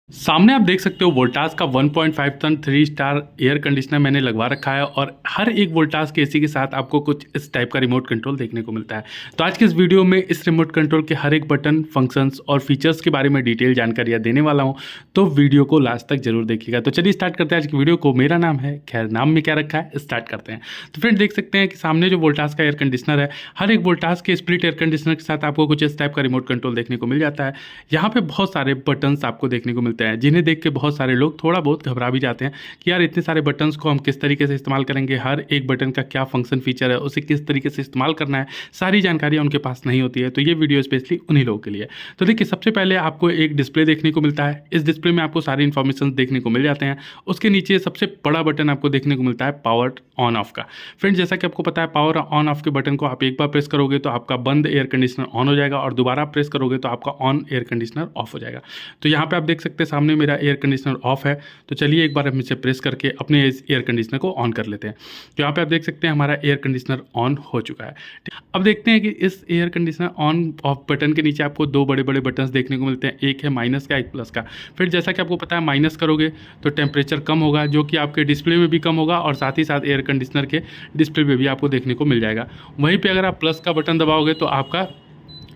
सामने आप देख सकते हो वोल्टास का 1.5 टन 3 स्टार एयर कंडीशनर मैंने लगवा रखा है और हर एक वोल्टास के एसी के साथ आपको कुछ इस टाइप का रिमोट कंट्रोल देखने को मिलता है। तो आज के इस वीडियो में इस रिमोट कंट्रोल के हर एक बटन, फंक्शंस और फीचर्स के बारे में डिटेल जानकारियाँ देने वाला हूँ, तो वीडियो को लास्ट तक जरूर देखिएगा। तो चलिए स्टार्ट करते हैं आज की वीडियो को। मेरा नाम है, खैर नाम में क्या रखा है, स्टार्ट करते हैं। तो फ्रेंड देख सकते हैं कि सामने जो वोल्टास का एयर कंडीशनर है, हर एक वोल्टास के स्प्लिट एयर कंडीशनर के साथ आपको कुछ इस टाइप का रिमोट कंट्रोल देखने को मिल जाता है। यहाँ पे बहुत सारे बटन्स आपको देखने को मिलते हैं, जिन्हें देख के बहुत सारे लोग थोड़ा बहुत घबरा भी जाते हैं कि यार इतने सारे बटन्स को हम किस तरीके से इस्तेमाल करेंगे, हर एक बटन का क्या फंक्शन फीचर है, उसे किस तरीके से इस्तेमाल करना है, सारी जानकारियाँ उनके पास नहीं होती है। तो ये वीडियो स्पेशली उन्हीं लोगों के लिए। तो देखिए, सबसे पहले आपको एक डिस्प्ले देखने को मिलता है। इस डिस्प्ले में आपको सारी इन्फॉर्मेशन देखने को मिल जाते हैं। उसके नीचे सबसे बड़ा बटन आपको देखने को मिलता है पावर ऑन ऑफ का। फ्रेंड जैसा कि आपको पता है, पावर ऑन ऑफ के बटन को आप एक बार प्रेस करोगे तो आपका बंद एयर कंडीशनर ऑन हो जाएगा और दोबारा प्रेस करोगे तो आपका ऑन एयर कंडीशनर ऑफ हो जाएगा। तो यहाँ पे आप देख सकते हैं सामने मेरा एयर कंडीशनर ऑफ है। तो चलिए एक बार हम इसे प्रेस करके अपने इस एयर कंडीशनर को ऑन कर लेते हैं। तो यहाँ पे आप देख सकते हैं हमारा एयर कंडीशनर ऑन हो चुका है। अब देखते हैं कि इस air conditioner on off button के नीचे आपको दो बड़े बड़े बटन्स देखने को मिलते हैं, एक है माइनस का, एक प्लस का। फिर जैसा कि आपको पता है, माइनस करोगे तो टेम्परेचर कम होगा, जो कि आपके डिस्प्ले में भी कम होगा और साथ ही साथ एयर कंडीशनर के डिस्प्ले पे भी आपको देखने को मिल जाएगा। वहीं पे अगर आप प्लस का बटन दबाओगे तो आपका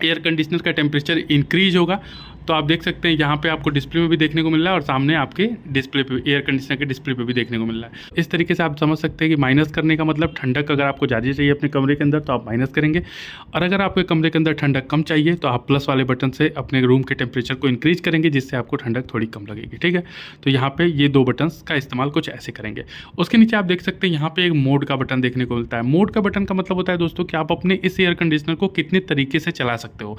एयर कंडीशनर का टेम्परेचर इंक्रीज होगा। तो आप देख सकते हैं यहाँ पे आपको डिस्प्ले में भी देखने को मिल रहा है और सामने आपके डिस्प्ले पे, एयर कंडीशनर के डिस्प्ले पे भी देखने को मिल रहा है। इस तरीके से आप समझ सकते हैं कि माइनस करने का मतलब ठंडक अगर आपको ज़्यादा चाहिए अपने कमरे के अंदर तो आप माइनस करेंगे, और अगर आपके कमरे के अंदर ठंडक कम चाहिए तो आप प्लस वाले बटन से अपने रूम के टेम्परेचर को इंक्रीज करेंगे, जिससे आपको ठंडक थोड़ी कम लगेगी। ठीक है, तो यहाँ पे ये दो बटन्स का इस्तेमाल कुछ ऐसे करेंगे। उसके नीचे आप देख सकते हैं यहाँ पे एक मोड का बटन देखने को मिलता है। मोड का बटन का मतलब होता है दोस्तों कि आप अपने इस एयर कंडीशनर को कितने तरीके से चला सकते हो।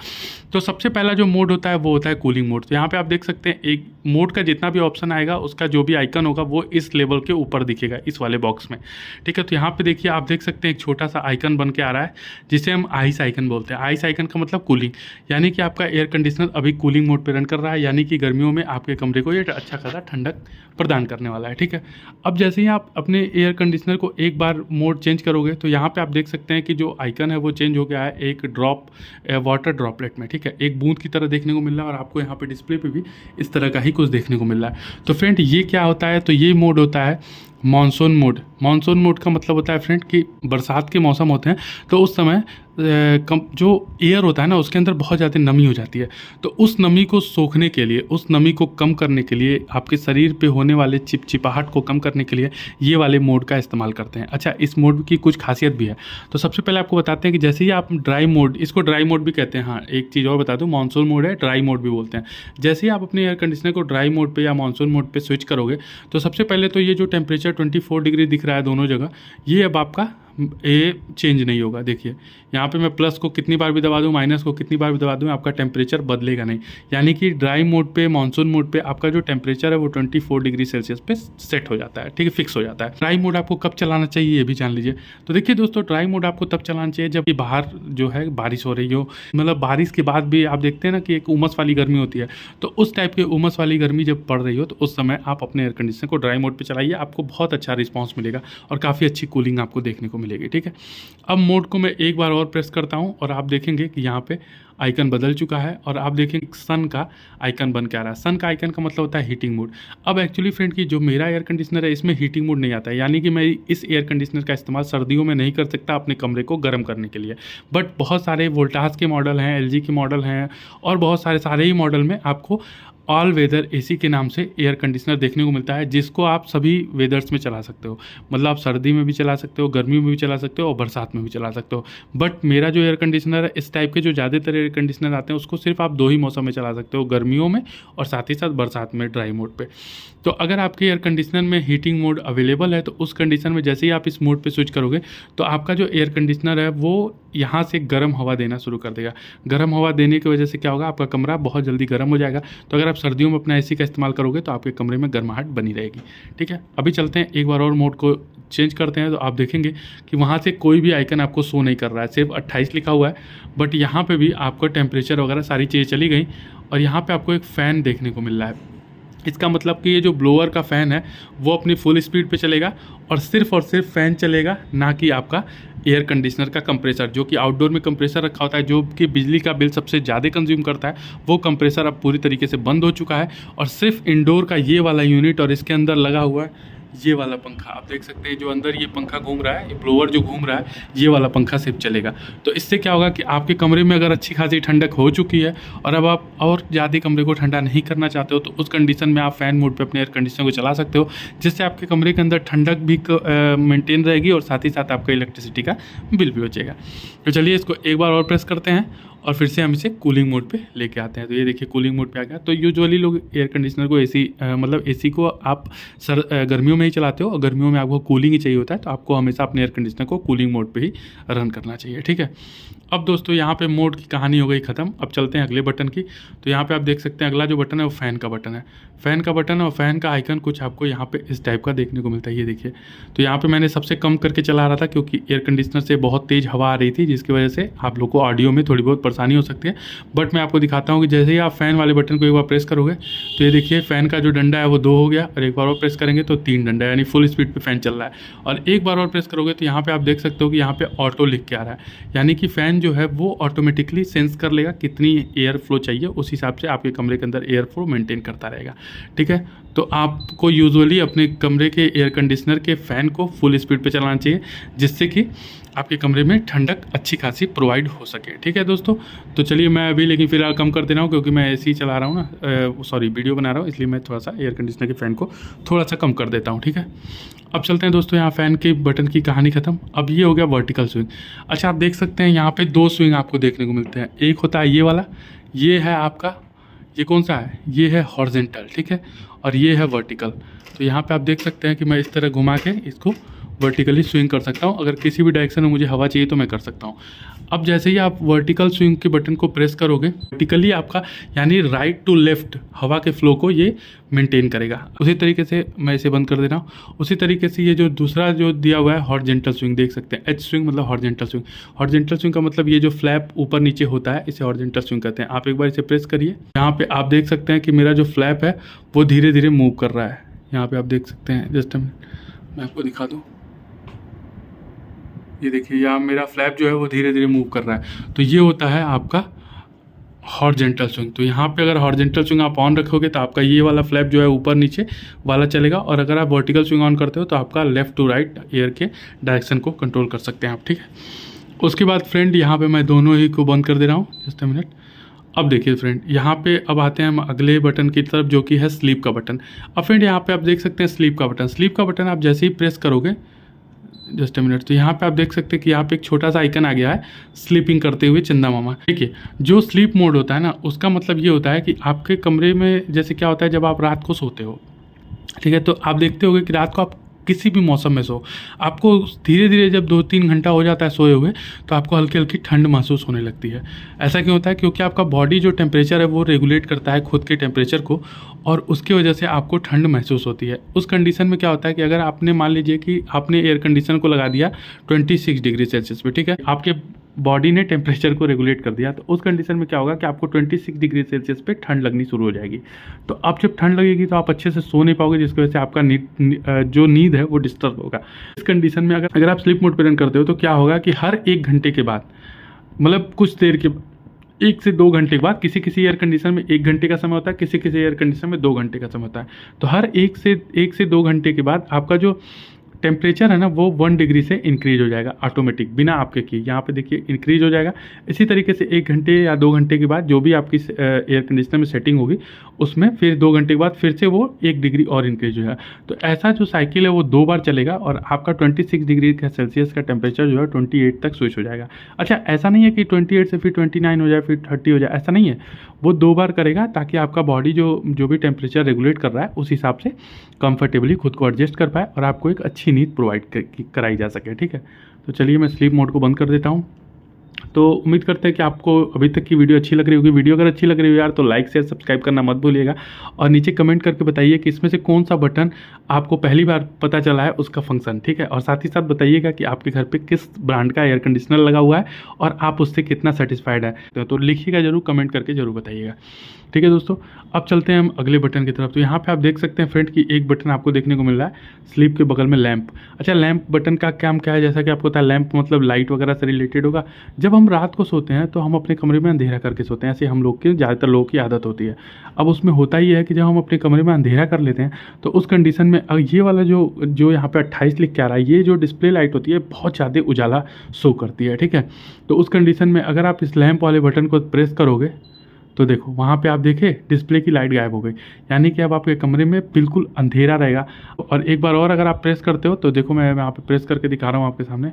तो सबसे पहला जो मोड होता है वो होता है कूलिंग मोड। तो यहाँ पे आप देख सकते हैं एक मोड का जितना भी ऑप्शन आएगा, उसका जो भी आइकन होगा वो इस लेवल के ऊपर दिखेगा, इस वाले बॉक्स में। ठीक है, तो यहाँ पे देखिए, आप देख सकते हैं एक छोटा सा आइकन बन के आ रहा है, जिसे हम आइस आइकन बोलते हैं। आइस आइकन का मतलब कूलिंग, यानी कि आपका एयर कंडीशनर अभी कूलिंग मोड पे रन कर रहा है, यानी कि गर्मियों में आपके कमरे को ये अच्छा खासा ठंडक प्रदान करने वाला है। ठीक है, अब जैसे ही आप अपने एयर कंडीशनर को एक बार मोड चेंज करोगे तो यहाँ पे आप देख सकते हैं कि जो आइकन है वो चेंज हो गया है एक ड्रॉप वाटर ड्रॉपलेट में। ठीक है, एक बूंद की तरह देखने को मिल रहा है और आपको यहाँ पे डिस्प्ले पे भी इस तरह का ही कुछ देखने को मिल रहा है। तो फ्रेंड ये क्या होता है, तो ये मोड होता है मानसून मोड। मानसून मोड का मतलब होता है फ्रेंड कि बरसात के मौसम होते हैं तो उस समय जो एयर होता है ना, उसके अंदर बहुत ज़्यादा नमी हो जाती है। तो उस नमी को सोखने के लिए, उस नमी को कम करने के लिए, आपके शरीर पे होने वाले चिपचिपाहट को कम करने के लिए ये वाले मोड का इस्तेमाल करते हैं। अच्छा, इस मोड की कुछ खासियत भी है। तो सबसे पहले आपको बताते हैं कि जैसे ही आप ड्राई मोड, इसको ड्राई मोड भी कहते हैं। हाँ, एक चीज़ और बता दूँ, मानसून मोड है, ड्राई मोड भी बोलते हैं। जैसे ही आप अपने एयर कंडीशनर को ड्राई मोड पर या मानसून मोड पर स्विच करोगे तो सबसे पहले तो ये जो टेम्परेचर 24 डिग्री दिख रहा है दोनों जगह, ये अब आपका ये चेंज नहीं होगा। देखिए यहाँ पे मैं प्लस को कितनी बार भी दबा दूँ, माइनस को कितनी बार भी दबा दूँ, आपका टेम्परेचर बदलेगा नहीं। यानी कि ड्राई मोड पे, मानसून मोड पे आपका जो टेम्परेचर है वो 24 डिग्री सेल्सियस पे सेट हो जाता है। ठीक है, फिक्स हो जाता है। ड्राई मोड आपको कब चलाना चाहिए ये भी जान लीजिए। तो देखिए दोस्तों, ड्राई मोड आपको तब चलाना चाहिए जब बाहर जो है बारिश हो रही हो, मतलब बारिश के बाद भी आप देखते हैं ना कि एक उमस वाली गर्मी होती है, तो उस टाइप की उमस वाली गर्मी जब पड़ रही हो तो उस समय आप अपने एयर कंडीशनर को ड्राई मोड पर चलाइए, आपको बहुत अच्छा रिस्पॉन्स मिलेगा और काफ़ी अच्छी कूलिंग आपको देखने को मिलेगी। ठीक है, अब मोड को मैं एक बार और प्रेस करता हूं और आप देखेंगे कि यहाँ पे आइकन बदल चुका है और आप देखेंगे सन का आइकन बन के आ रहा है। सन का आइकन का मतलब होता है हीटिंग मोड। अब एक्चुअली फ्रेंड की जो मेरा एयर कंडीशनर है इसमें हीटिंग मोड नहीं आता है, यानी कि मैं इस एयर कंडीशनर का इस्तेमाल सर्दियों में नहीं कर सकता अपने कमरे को गर्म करने के लिए। बट बहुत सारे वोल्टास के मॉडल हैं, एलजी के मॉडल हैं और बहुत सारे ही मॉडल में आपको ऑल वेदर एसी के नाम से एयर कंडीशनर देखने को मिलता है, जिसको आप सभी वेदर्स में चला सकते हो। मतलब आप सर्दी में भी चला सकते हो, गर्मी में भी चला सकते हो और बरसात में भी चला सकते हो। बट मेरा जो एयर कंडीशनर है, इस टाइप के जो ज़्यादातर एयर कंडीशनर आते हैं उसको सिर्फ आप दो ही मौसम में चला सकते हो, गर्मियों में और साथ ही साथ बरसात में ड्राई मोड पे। तो अगर आपके एयर कंडीशनर में हीटिंग मोड अवेलेबल है तो उस कंडीशन में जैसे ही आप इस मोड पे स्विच करोगे तो आपका जो एयर कंडीशनर है वो यहाँ से गर्म हवा देना शुरू कर देगा। गर्म हवा देने की वजह से क्या होगा, आपका कमरा बहुत जल्दी गर्म हो जाएगा। तो अगर आप सर्दियों में अपना एसी का इस्तेमाल करोगे तो आपके कमरे में गर्माहट बनी रहेगी। ठीक है, अभी चलते हैं एक बार और मोड को चेंज करते हैं तो आप देखेंगे कि वहाँ से कोई भी आइकन आपको शो नहीं कर रहा है, सिर्फ 28 लिखा हुआ है। बट यहाँ पे भी आपको टेम्परेचर वगैरह सारी चीज़ें चली गई और यहाँ पे आपको एक फ़ैन देखने को मिल रहा है। इसका मतलब कि ये जो ब्लोअर का फ़ैन है वो अपनी फुल स्पीड पे चलेगा और सिर्फ फ़ैन चलेगा, ना कि आपका एयर कंडीशनर का कंप्रेसर। जो कि आउटडोर में कंप्रेसर रखा होता है, जो कि बिजली का बिल सबसे ज़्यादा कंज्यूम करता है, वो कंप्रेसर अब पूरी तरीके से बंद हो चुका है और सिर्फ इंडोर का ये वाला यूनिट और इसके अंदर लगा हुआ है ये वाला पंखा। आप देख सकते हैं जो अंदर ये पंखा घूम रहा है, ये ब्लोअर जो घूम रहा है, ये वाला पंखा सिर्फ चलेगा। तो इससे क्या होगा कि आपके कमरे में अगर अच्छी खासी ठंडक हो चुकी है और अब आप और ज़्यादा कमरे को ठंडा नहीं करना चाहते हो, तो उस कंडीशन में आप फ़ैन मोड पे अपने एयर कंडीशनर को चला सकते हो, जिससे आपके कमरे के अंदर ठंडक भी मेंटेन रहेगी और साथ ही साथ आपका इलेक्ट्रिसिटी का बिल भी बचेगा। तो चलिए इसको एक बार और प्रेस करते हैं और फिर से हम इसे कूलिंग मोड पे लेके आते हैं। तो ये देखिए कूलिंग मोड पे आ गया। तो यूजुअली लोग एयर कंडीशनर को मतलब एसी को आप गर्मियों में ही चलाते हो और गर्मियों में आपको कूलिंग ही चाहिए होता है, तो आपको हमेशा अपने एयर कंडीशनर को कूलिंग मोड पे ही रन करना चाहिए, ठीक है। अब दोस्तों यहाँ पे मोड की कहानी हो गई ख़त्म। अब चलते हैं अगले बटन की। तो यहाँ पे आप देख सकते हैं अगला जो बटन है वो फ़ैन का बटन है। फ़ैन का बटन और फ़ैन का आइकन कुछ आपको यहाँ पे इस टाइप का देखने को मिलता है, ये देखिए। तो यहाँ पे मैंने सबसे कम करके चला रहा था क्योंकि एयर कंडीशनर से बहुत तेज़ हवा आ रही थी, जिसकी वजह से आप लोग को ऑडियो में थोड़ी बहुत परेशानी हो सकती है। बट मैं आपको दिखाता हूँ कि जैसे ही आप फ़ैन वाले बटन को एक बार प्रेस करोगे तो ये देखिए फ़ैन का जो डंडा है वो 2 हो गया और एक बार और प्रेस करेंगे तो 3 डंडा, यानी फुल स्पीड पे फ़ैन चल रहा है। और एक बार और प्रेस करोगे तो यहाँ पे आप देख सकते हो कि यहाँ पे ऑटो लिख के आ रहा है, यानी कि फ़ैन जो है वो ऑटोमेटिकली सेंस कर लेगा कितनी एयर फ्लो चाहिए, उस हिसाब से आपके कमरे के अंदर एयर फ्लो मेंटेन करता रहेगा, ठीक है। तो आपको यूजुअली अपने कमरे के एयर कंडीशनर के फ़ैन को फुल स्पीड पे चलाना चाहिए, जिससे कि आपके कमरे में ठंडक अच्छी खासी प्रोवाइड हो सके, ठीक है दोस्तों। तो चलिए मैं अभी लेकिन फ़िलहाल कम कर दे रहा हूँ क्योंकि मैं ऐसे ही चला रहा हूँ ना, सॉरी वीडियो बना रहा हूँ, इसलिए मैं थोड़ा सा एयर कंडीशनर के फ़ैन को थोड़ा सा कम कर देता हूँ, ठीक है। अब चलते हैं दोस्तों यहाँ फ़ैन के बटन की कहानी ख़त्म। अब ये हो गया वर्टिकल स्विंग। अच्छा आप देख सकते हैं यहाँ पे 2 स्विंग आपको देखने को मिलते हैं। एक होता है ये वाला, ये है आपका, ये कौन सा है, ये है हॉरिजॉन्टल, ठीक है, और ये है वर्टिकल। तो यहाँ पे आप देख सकते हैं कि मैं इस तरह घुमा के इसको वर्टिकली स्विंग कर सकता हूँ। अगर किसी भी डायरेक्शन में मुझे हवा चाहिए तो मैं कर सकता हूँ। अब जैसे ही आप वर्टिकल स्विंग के बटन को प्रेस करोगे, वर्टिकली आपका यानी राइट टू लेफ़्ट हवा के फ्लो को ये मेंटेन करेगा। उसी तरीके से मैं इसे बंद कर दे रहा हूँ। उसी तरीके से ये जो दूसरा जो दिया हुआ है हॉरिजॉन्टल स्विंग, देख सकते हैं, एच स्विंग मतलब हॉरिजॉन्टल स्विंग। हॉरिजॉन्टल स्विंग का मतलब ये जो फ्लैप ऊपर नीचे होता है इसे हॉरिजॉन्टल स्विंग कहते हैं। आप एक बार इसे प्रेस करिए, यहाँ पे आप देख सकते हैं कि मेरा जो फ्लैप है वो धीरे धीरे मूव कर रहा है। यहाँ पे आप देख सकते हैं, जस्ट मैं आपको दिखा दूँ, ये देखिए यहाँ मेरा फ्लैप जो है वो धीरे धीरे मूव कर रहा है। तो ये होता है आपका हॉरिजॉन्टल स्विंग। तो यहाँ पे अगर हॉरिजॉन्टल स्विंग आप ऑन रखोगे तो आपका ये वाला फ्लैप जो है ऊपर नीचे वाला चलेगा, और अगर आप वर्टिकल स्विंग ऑन करते हो तो आपका लेफ़्ट टू राइट एयर के डायरेक्शन को कंट्रोल कर सकते हैं आप, ठीक है। उसके बाद फ्रेंड यहाँ पे मैं दोनों ही को बंद कर दे रहा हूँ, जस्ट अ मिनट। अब देखिए फ्रेंड यहाँ पे अब आते हैं हम अगले बटन की तरफ, जो कि है स्लीप का बटन। अब फ्रेंड यहाँ पे आप देख सकते हैं स्लीप का बटन। स्लीप का बटन आप जैसे ही प्रेस करोगे, जस्ट अ मिनट, तो यहाँ पे आप देख सकते हैं कि यहाँ पे एक छोटा सा आइकन आ गया है स्लीपिंग करते हुए चंदा मामा। देखिए जो स्लीप मोड होता है ना, उसका मतलब ये होता है कि आपके कमरे में जैसे क्या होता है जब आप रात को सोते हो, ठीक है, तो आप देखते होगे कि रात को आप किसी भी मौसम में सो, आपको धीरे धीरे जब 2-3 घंटा हो जाता है सोए हुए तो आपको हल्की हल्की ठंड महसूस होने लगती है। ऐसा क्यों होता है? क्योंकि आपका बॉडी जो टेम्परेचर है वो रेगुलेट करता है खुद के टेम्परेचर को, और उसकी वजह से आपको ठंड महसूस होती है। उस कंडीशन में क्या होता है कि अगर आपने मान लीजिए कि आपने एयर कंडीशन को लगा दिया 26 डिग्री सेल्सियस पे, ठीक है, आपके बॉडी ने टेम्परेचर को रेगुलेट कर दिया, तो उस कंडीशन में क्या होगा कि आपको 26 डिग्री सेल्सियस पे ठंड लगनी शुरू हो जाएगी। तो अब जब ठंड लगेगी तो आप अच्छे से सो नहीं पाओगे, जिसकी वजह से आपका जो नींद है वो डिस्टर्ब होगा। इस कंडीशन में अगर आप स्लीप मोड पे रन करते हो तो क्या होगा कि हर 1 घंटे के बाद, मतलब कुछ देर के 1 से 2 घंटे के बाद, किसी एयर कंडीशन में 1 घंटे का समय होता है, किसी एयर कंडीशन में 2 घंटे का समय होता है, तो हर 1 से 2 घंटे के बाद आपका जो टेम्परेचर है ना वो 1 डिग्री से इंक्रीज हो जाएगा ऑटोमेटिक, बिना आपके किए। यहाँ पे देखिए इंक्रीज हो जाएगा। इसी तरीके से 1 घंटे या 2 घंटे के बाद जो भी आपकी एयर कंडीशनर में सेटिंग होगी उसमें फिर 2 घंटे के बाद फिर से वो 1 डिग्री और इंक्रीज हो जाएगा। तो ऐसा जो साइकिल है वो 2 बार चलेगा और आपका 26 डिग्री का सेल्सियस का टेम्परेचर जो है 28 तक स्विच हो जाएगा। अच्छा, ऐसा नहीं है कि 28 से फिर 29 हो जाए, फिर 30 हो जाए, ऐसा नहीं है। वो 2 बार करेगा ताकि आपका बॉडी जो भी टेम्परेचर रेगुलेट कर रहा है उस हिसाब से कंफर्टेबली खुद को एडजस्ट कर पाए और आपको एक अच्छी नींद प्रोवाइड कराई जा सके, ठीक है। तो चलिए मैं स्लीप मोड को बंद कर देता हूँ तो उम्मीद करते हैं कि आपको अभी तक की वीडियो अच्छी लग रही होगी। वीडियो अगर अच्छी लग रही हो यार तो लाइक शेयर सब्सक्राइब करना मत भूलिएगा, और नीचे कमेंट करके बताइए कि इसमें से कौन सा बटन आपको पहली बार पता चला है उसका फंक्शन, ठीक है। और साथ ही साथ बताइएगा कि आपके घर पे किस ब्रांड का एयर कंडीशनर लगा हुआ है और आप उससे कितना सेटिस्फाइड है, तो लिखिएगा जरूर, कमेंट करके जरूर बताइएगा, ठीक है दोस्तों। अब चलते हैं हम अगले बटन की तरफ। तो यहाँ पे आप देख सकते हैं फ्रेंड कि एक बटन आपको देखने को मिल रहा है स्लीप के बगल में लैंप। अच्छा, लैंप बटन का काम क्या है? जैसा कि आपको पता है लैंप मतलब लाइट वगैरह से रिलेटेड होगा। जब हम रात को सोते हैं तो हम अपने कमरे में अंधेरा करके सोते हैं, ऐसे हम लोग की ज़्यादातर लोगों की आदत होती है। अब उसमें होता ही है कि जब हम अपने कमरे में अंधेरा कर लेते हैं तो उस कंडीशन में ये वाला जो यहाँ पे 28 लिख के आ रहा है, ये जो डिस्प्ले लाइट होती है बहुत ज़्यादा उजाला शो करती है, ठीक है। तो उस कंडीशन में अगर आप इस लैंप वाले बटन को प्रेस करोगे तो देखो वहाँ पे आप देखें डिस्प्ले की लाइट गायब हो गई, यानी कि अब आपके कमरे में बिल्कुल अंधेरा रहेगा। और एक बार और अगर आप प्रेस करते हो तो देखो, मैं यहाँ पे प्रेस करके दिखा रहा हूँ आपके सामने,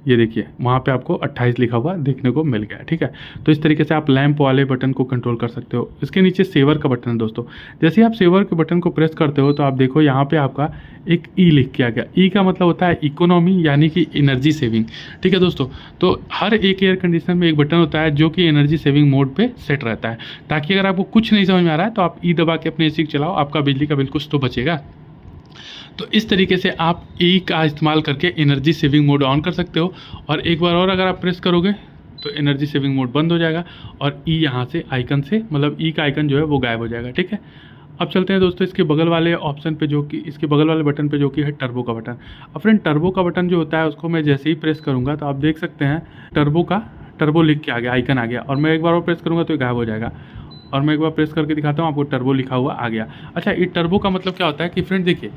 ये देखिए वहाँ पे आपको 28 लिखा हुआ देखने को मिल गया, ठीक है। तो इस तरीके से आप लैंप वाले बटन को कंट्रोल कर सकते हो। इसके नीचे सेवर का बटन है दोस्तों। जैसे आप सेवर के बटन को प्रेस करते हो तो आप देखो यहाँ पे आपका एक ई लिख के आ गया। ई का मतलब होता है इकोनॉमी, यानी कि एनर्जी सेविंग, ठीक है दोस्तों। तो हर एक एयर कंडीशनर में एक बटन होता है जो कि एनर्जी सेविंग मोड पे सेट रहता है, ताकि अगर आपको कुछ नहीं समझ में आ रहा है तो आप ई दबा के अपने एसी चलाओ, आपका बिजली का बिल कुछ तो बचेगा। तो इस तरीके से आप ई का इस्तेमाल करके एनर्जी सेविंग मोड ऑन कर सकते हो। और एक बार और अगर आप प्रेस करोगे तो एनर्जी सेविंग मोड बंद हो जाएगा और ई यहाँ से आइकन से, मतलब ई का आइकन जो है वो गायब हो जाएगा, ठीक है। अब चलते हैं दोस्तों इसके बगल वाले ऑप्शन पे, जो कि इसके बगल वाले बटन पे, जो कि है टर्बो का बटन। अब फ्रेंड टर्बो का बटन जो होता है उसको मैं जैसे ही प्रेस करूँगा तो आप देख सकते हैं टर्बो लिख के आ गया, आइकन आ गया। और मैं एक बार और प्रेस करूँगा तो ये गायब हो जाएगा। और मैं एक बार प्रेस करके दिखाता हूँ, आपको टर्बो लिखा हुआ आ गया। अच्छा, ये टर्बो का मतलब क्या होता है कि फ्रेंड देखिए,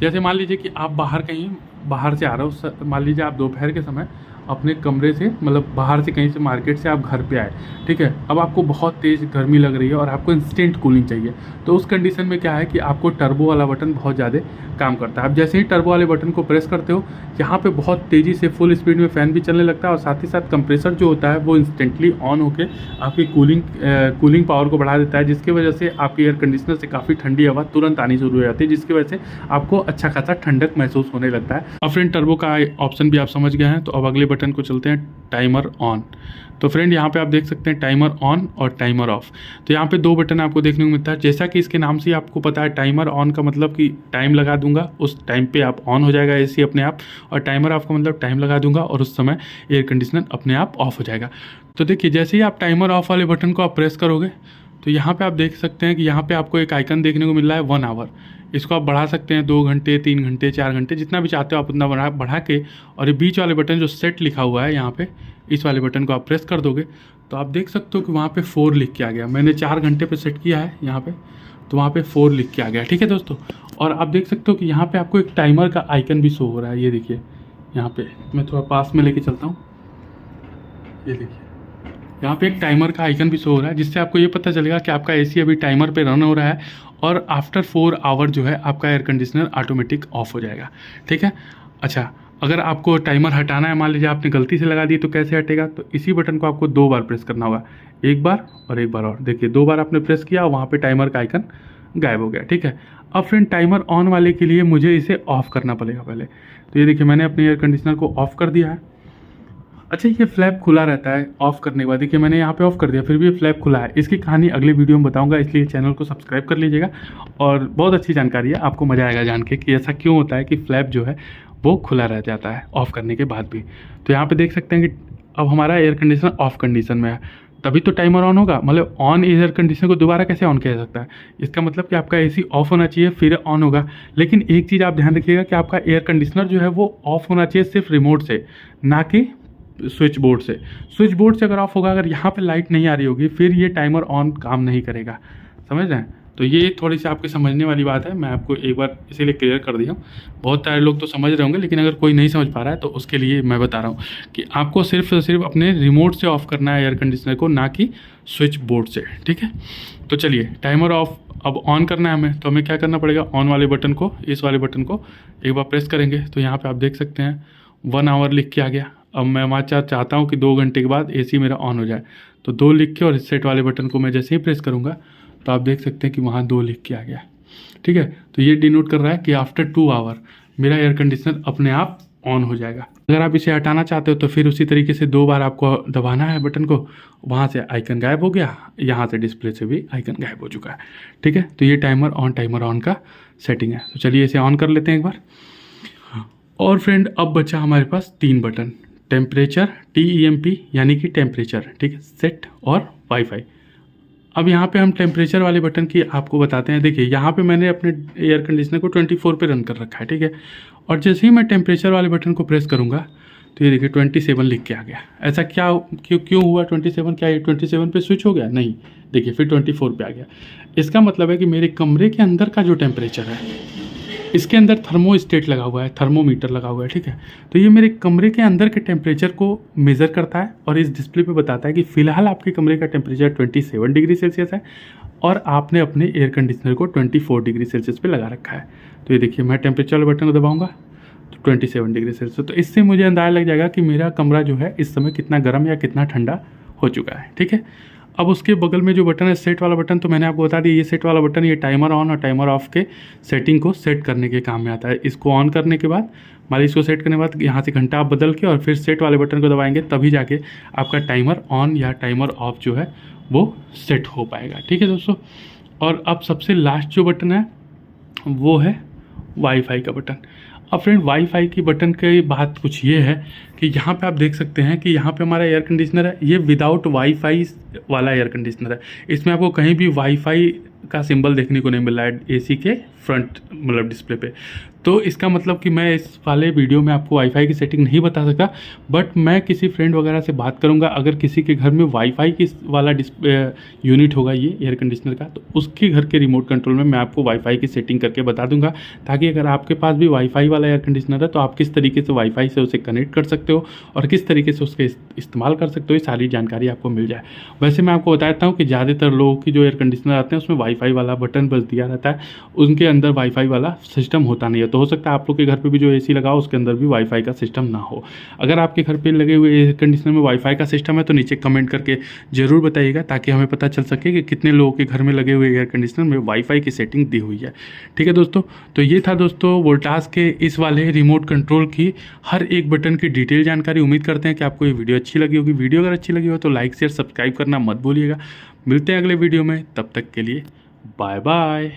जैसे मान लीजिए कि आप बाहर से आ रहे हो, मान लीजिए आप दोपहर के समय अपने कमरे से, मतलब बाहर से कहीं से मार्केट से आप घर पे आए, ठीक है। अब आपको बहुत तेज़ गर्मी लग रही है और आपको इंस्टेंट कूलिंग चाहिए, तो उस कंडीशन में क्या है कि आपको टर्बो वाला बटन बहुत ज़्यादा काम करता है। आप जैसे ही टर्बो वाले बटन को प्रेस करते हो, यहाँ पे बहुत तेज़ी से फुल स्पीड में फ़ैन भी चलने लगता है, और साथ ही साथ कंप्रेसर जो होता है वो इंस्टेंटली ऑन होकर आपकी कूलिंग पावर को बढ़ा देता है, जिसकी वजह से आपके एयर कंडीशनर से काफ़ी ठंडी हवा तुरंत आनी शुरू हो जाती है, जिसकी वजह से आपको अच्छा खासा ठंडक महसूस होने लगता है। अब फ्रेंड टर्बो का ऑप्शन भी आप समझ गए हैं, तो अब अगले बटन को चलते हैं, टाइमर ऑन। तो फ्रेंड यहाँ पे आप देख सकते हैं टाइमर ऑन और टाइमर ऑफ। तो यहाँ पे दो बटन आपको देखने को मिलता है। जैसा कि इसके नाम से आपको पता है, टाइमर ऑन का मतलब कि टाइम लगा दूंगा, उस टाइम पे आप ऑन हो जाएगा एसी अपने आप, और टाइमर ऑफ का मतलब टाइम लगा दूंगा और उस समय एयर कंडीशनर अपने आप ऑफ हो जाएगा। तो देखिए, जैसे ही आप टाइमर ऑफ वाले बटन को आप प्रेस करोगे तो यहाँ पर आप देख सकते हैं कि यहाँ पर आपको एक आइकन देखने को मिल रहा है 1 आवर। इसको आप बढ़ा सकते हैं 2 घंटे, 3 घंटे, 4 घंटे, जितना भी चाहते हो आप उतना बढ़ा के। और ये बीच वाले बटन जो सेट लिखा हुआ है यहाँ पे, इस वाले बटन को आप प्रेस कर दोगे तो आप देख सकते हो कि वहाँ पे 4 लिख के आ गया। मैंने 4 घंटे पे सेट किया है यहाँ पे, तो वहाँ पे 4 लिख के आ गया, ठीक है दोस्तों। और आप देख सकते हो कि यहाँ पे आपको एक टाइमर का आइकन भी शो हो रहा है, ये देखिए यहाँ पे, मैं थोड़ा पास में लेके चलता हूँ, ये देखिए यहाँ पे एक टाइमर का आइकन भी शो हो रहा है, जिससे आपको ये पता चलेगा कि आपका एसी अभी टाइमर पे रन हो रहा है और आफ्टर 4 आवर जो है आपका एयर कंडीशनर ऑटोमेटिक ऑफ हो जाएगा, ठीक है। अच्छा, अगर आपको टाइमर हटाना है, मान लीजिए आपने गलती से लगा दी, तो कैसे हटेगा? तो इसी बटन को आपको 2 बार प्रेस करना होगा, एक बार और एक बार और। देखिए 2 बार आपने प्रेस किया, वहाँ पे टाइमर का आइकन गायब हो गया, ठीक है। अब फ्रेंड टाइमर ऑन वाले के लिए मुझे इसे ऑफ़ करना पड़ेगा पहले। तो ये देखिए मैंने अपने एयर कंडीशनर को ऑफ़ कर दिया है। अच्छा, ये फ्लैप खुला रहता है ऑफ़ करने के बाद। देखिए मैंने यहाँ पे ऑफ़ कर दिया, फिर भी ये फ्लैप खुला है। इसकी कहानी अगले वीडियो में बताऊंगा, इसलिए चैनल को सब्सक्राइब कर लीजिएगा। और बहुत अच्छी जानकारी है, आपको मज़ा आएगा जान के कि ऐसा क्यों होता है कि फ्लैप जो है वो खुला रह जाता है ऑफ़ करने के बाद भी। तो यहाँ पे देख सकते हैं कि अब हमारा एयर कंडीशनर ऑफ़ कंडीशन में है, तभी तो टाइमर ऑन होगा। मतलब ऑन एयर कंडीशनर को दोबारा कैसे ऑन किया जा सकता है? इसका मतलब कि आपका एसी ऑफ़ होना चाहिए फिर ऑन होगा। लेकिन एक चीज़ आप ध्यान रखिएगा कि आपका एयर कंडीशनर जो है वो ऑफ़ होना चाहिए सिर्फ रिमोट से, ना कि स्विच बोर्ड से। स्विच बोर्ड से अगर ऑफ होगा, अगर यहाँ पे लाइट नहीं आ रही होगी, फिर ये टाइमर ऑन काम नहीं करेगा, समझ रहे हैं? तो ये थोड़ी सी आपके समझने वाली बात है, मैं आपको एक बार इसीलिए क्लियर कर दिया हूँ। बहुत सारे लोग तो समझ रहे होंगे, लेकिन अगर कोई नहीं समझ पा रहा है तो उसके लिए मैं बता रहा हूँ कि आपको सिर्फ अपने रिमोट से ऑफ़ करना है एयर कंडीशनर को, ना कि स्विच बोर्ड से, ठीक है। तो चलिए, टाइमर ऑफ अब ऑन करना है हमें, तो हमें क्या करना पड़ेगा? ऑन वाले बटन को, इस वाले बटन को एक बार प्रेस करेंगे तो यहाँ पर आप देख सकते हैं 1 आवर लिख के आ गया। अब मैं चाहता हूँ कि 2 घंटे के बाद एसी मेरा ऑन हो जाए, तो 2 लिख के, और इस सेट वाले बटन को मैं जैसे ही प्रेस करूँगा तो आप देख सकते हैं कि वहाँ 2 लिख के आ गया, ठीक है। तो ये डिनोट कर रहा है कि आफ्टर 2 आवर मेरा एयर कंडीशनर अपने आप ऑन हो जाएगा। अगर आप इसे हटाना चाहते हो तो फिर उसी तरीके से 2 बार आपको दबाना है बटन को, वहाँ से आइकन गायब हो गया, यहाँ से डिस्प्ले से भी आइकन गायब हो चुका है। ठीक है, तो ये टाइमर ऑन का सेटिंग है। तो चलिए इसे ऑन कर लेते हैं एक बार। और फ्रेंड अब बचा हमारे पास 3 बटन, टेम्परेचर, TEMP यानी कि टेम्परेचर, ठीक है, सेट और वाईफाई। अब यहाँ पे हम टेम्परेचर वाले बटन की आपको बताते हैं। देखिए यहाँ पे मैंने अपने एयर कंडीशनर को 24 पे रन कर रखा है, ठीक है। और जैसे ही मैं टेम्परेचर वाले बटन को प्रेस करूँगा तो ये देखिए 27 लिख के आ गया। ऐसा क्यों हुआ 27? क्या ये 27 पे स्विच हो गया? नहीं, देखिए फिर 24 पे आ गया। इसका मतलब है कि मेरे कमरे के अंदर का जो टेम्परेचर है, इसके अंदर थर्मोस्टेट लगा हुआ है, थर्मोमीटर लगा हुआ है, ठीक है। तो ये मेरे कमरे के अंदर के टेम्परेचर को मेज़र करता है और इस डिस्प्ले पे बताता है कि फ़िलहाल आपके कमरे का टेम्परेचर 27 डिग्री सेल्सियस है और आपने अपने एयर कंडीशनर को 24 डिग्री सेल्सियस पे लगा रखा है। तो ये देखिए मैं टेम्परेचर वाले बटन को दबाऊंगा तो 27 डिग्री सेल्सियस। तो इससे मुझे अंदाज़ा लग जाएगा कि मेरा कमरा जो है इस समय कितना गर्म या कितना ठंडा हो चुका है, ठीक है। अब उसके बगल में जो बटन है सेट वाला बटन, तो मैंने आपको बता दिया ये सेट वाला बटन ये टाइमर ऑन और टाइमर ऑफ के सेटिंग को सेट करने के काम में आता है। इसको ऑन करने के बाद मान लीजिए इसको सेट करने के बाद यहाँ से घंटा आप बदल के और फिर सेट वाले बटन को दबाएंगे तभी जाके आपका टाइमर ऑन या टाइमर ऑफ जो है वो सेट हो पाएगा, ठीक है दोस्तों। और अब सबसे लास्ट जो बटन है वो है वाईफाई का बटन। अब फ्रेंड वाईफाई की बटन की बात कुछ ये है कि यहाँ पे आप देख सकते हैं कि यहाँ पे हमारा एयर कंडीशनर है, ये विदाउट वाईफाई वाला एयर कंडीशनर है। इसमें आपको कहीं भी वाईफाई का सिंबल देखने को नहीं मिल रहा है एसी के फ्रंट मतलब डिस्प्ले पे। तो इसका मतलब कि मैं इस वाले वीडियो में आपको वाईफाई की सेटिंग नहीं बता सकता, बट मैं किसी फ्रेंड वगैरह से बात करूंगा, अगर किसी के घर में वाईफाई की वाला यूनिट होगा ये एयर कंडीशनर का, तो उसके घर के रिमोट कंट्रोल में मैं आपको वाईफाई की सेटिंग करके बता दूंगा, ताकि अगर आपके पास भी वाईफाई वाला एयर कंडीशनर है तो आप किस तरीके से वाईफाई से उसे कनेक्ट कर सकते हो और किस तरीके से उसके इस्तेमाल कर सकते हो, ये सारी जानकारी आपको मिल जाए। वैसे मैं आपको बताता हूँ कि ज़्यादातर लोगों की जो एयर कंडीशनर आते हैं उसमें वाईफाई वाला बटन बस दिया रहता है, उनके अंदर वाईफाई वाला सिस्टम होता नहीं है। तो हो सकता है आप लोग के घर पे भी जो एसी लगा हो उसके अंदर भी वाईफाई का सिस्टम ना हो। अगर आपके घर पे लगे हुए एयर कंडीशनर में वाईफाई का सिस्टम है तो नीचे कमेंट करके ज़रूर बताइएगा, ताकि हमें पता चल सके कि कितने लोगों के घर में लगे हुए एयर कंडीशनर में वाईफाई की सेटिंग दी हुई है, ठीक है दोस्तों। तो ये था दोस्तों वोल्टास के इस वाले रिमोट कंट्रोल की हर एक बटन की डिटेल जानकारी। उम्मीद करते हैं कि आपको ये वीडियो अच्छी लगी होगी। वीडियो अगर अच्छी लगी हो तो लाइक शेयर सब्सक्राइब करना मत भूलिएगा। मिलते हैं अगले वीडियो में, तब तक के लिए बाय बाय।